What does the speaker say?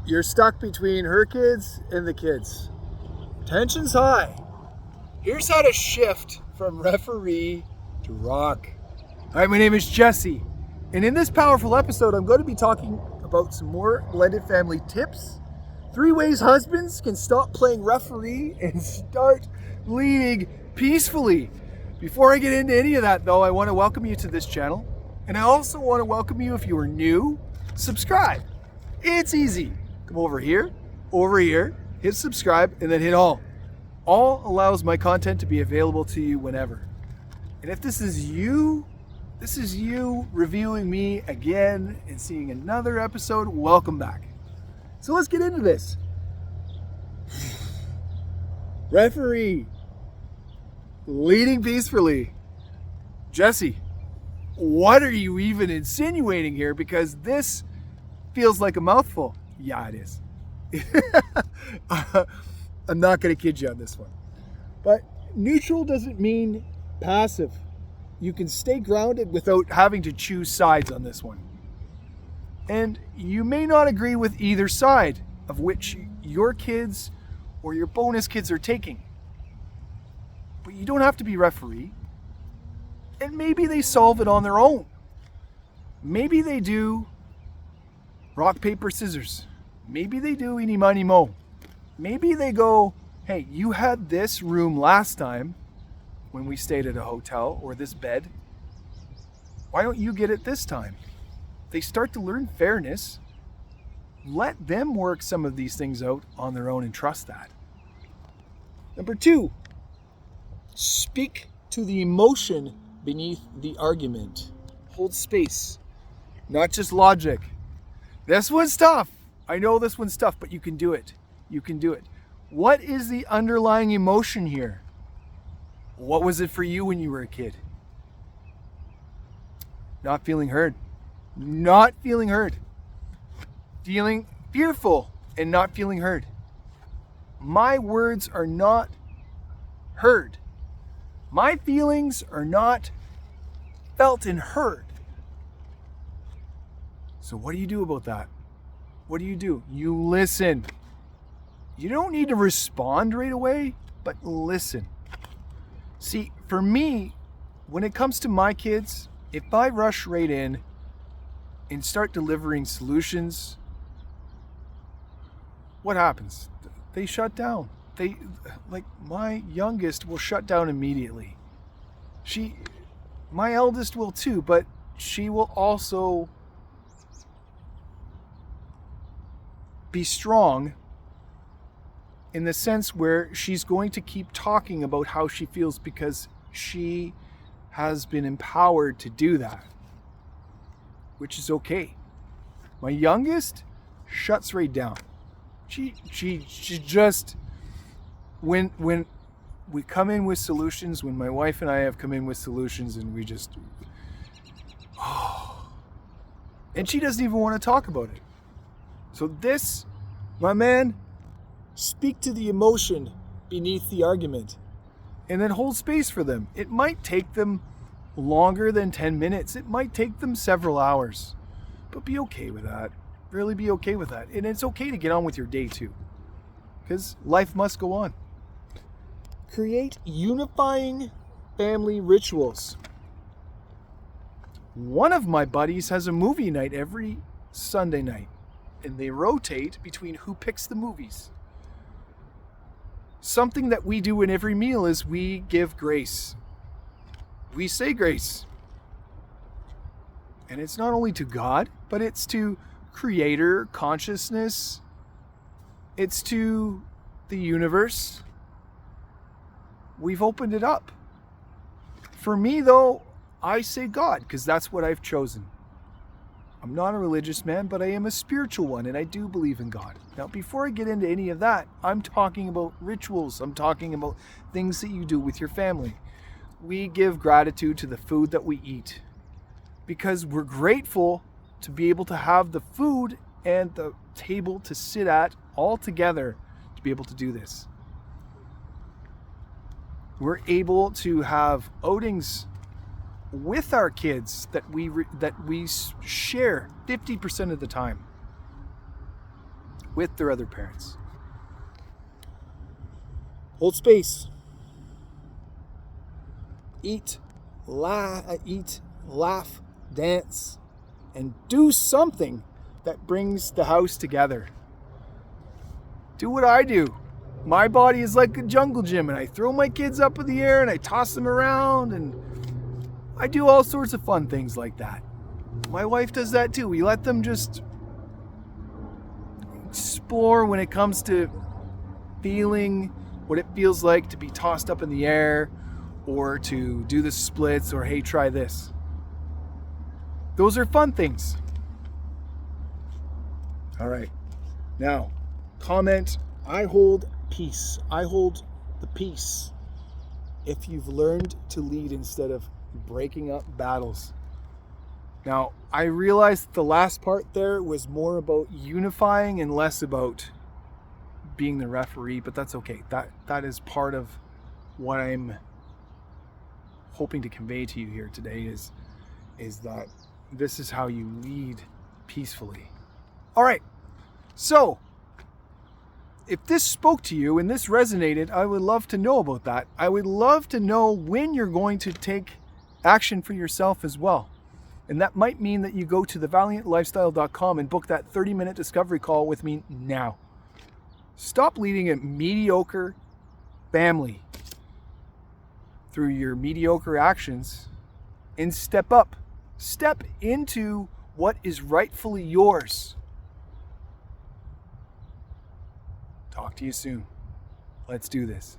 You're stuck between her kids and the kids. Tension's high. Here's how to shift from referee to rock. All right, my name is Jesse, and in this powerful episode, I'm going to be talking about some more blended family tips, 3 ways husbands can stop playing referee and start leading peacefully. Before I get into any of that, though, I want to welcome you to this channel, and I also want to welcome you if you are new, subscribe. It's easy. Come over here, hit subscribe, and then hit all. All allows my content to be available to you whenever. And if this is you reviewing me again and seeing another episode, welcome back. So let's get into this. Referee, leading peacefully. Jesse, what are you even insinuating here? Because this feels like a mouthful. Yeah, it is. I'm not going to kid you on this one. But neutral doesn't mean passive. You can stay grounded without having to choose sides on this one. And you may not agree with either side of which your kids or your bonus kids are taking. But you don't have to be referee. And maybe they solve it on their own. Maybe they do rock, paper, scissors. Maybe they do eeny, miny, mo. Maybe they go, hey, you had this room last time when we stayed at a hotel, or this bed. Why don't you get it this time? They start to learn fairness. Let them work some of these things out on their own and trust that. Number 2, speak to the emotion beneath the argument. Hold space, not just logic. This one's tough. I know this one's tough, but you can do it. You can do it. What is the underlying emotion here? What was it for you when you were a kid? Not feeling heard. Not feeling heard. Feeling fearful and not feeling heard. My words are not heard. My feelings are not felt and heard. So what do you do about that? What do? You listen. You don't need to respond right away, but listen. See, for me, when it comes to my kids, if I rush right in and start delivering solutions, what happens? They shut down. My youngest will shut down immediately. My eldest will too, but she will also be strong in the sense where she's going to keep talking about how she feels because she has been empowered to do that, which is okay. My youngest shuts right down. She just, when we come in with solutions, when my wife and I have come in with solutions and we just, and she doesn't even want to talk about it. So this, my man, speak to the emotion beneath the argument and then hold space for them. It might take them longer than 10 minutes. It might take them several hours, but be okay with that. Really be okay with that. And it's okay to get on with your day too, because life must go on. Create unifying family rituals. One of my buddies has a movie night every Sunday night, and they rotate between who picks the movies. Something that we do in every meal is we give grace. We say grace. And it's not only to God, but it's to Creator, consciousness. It's to the universe. We've opened it up. For me, though, I say God, because that's what I've chosen. I'm not a religious man, but I am a spiritual one, and I do believe in God. Now, before I get into any of that, I'm talking about rituals. I'm talking about things that you do with your family. We give gratitude to the food that we eat because we're grateful to be able to have the food and the table to sit at all together to be able to do this. We're able to have outings with our kids that we share 50% of the time. with their other parents. Hold space. Eat, laugh, dance, and do something that brings the house together. Do what I do. My body is like a jungle gym, and I throw my kids up in the air and I toss them around, and I do all sorts of fun things like that. My wife does that too. We let them just explore when it comes to feeling what it feels like to be tossed up in the air, or to do the splits, or hey, try this. Those are fun things. All right. Now, comment, I hold peace. I hold the peace. If you've learned to lead instead of breaking up battles. Now, I realized the last part there was more about unifying and less about being the referee, but that's okay. That is part of what I'm hoping to convey to you here today is that this is how you lead peacefully. All right. So, if this spoke to you and this resonated, I would love to know about that. I would love to know when you're going to take action for yourself as well. And that might mean that you go to thevaliantlifestyle.com and book that 30-minute discovery call with me now. Stop leading a mediocre family through your mediocre actions and step up. Step into what is rightfully yours. Talk to you soon. Let's do this.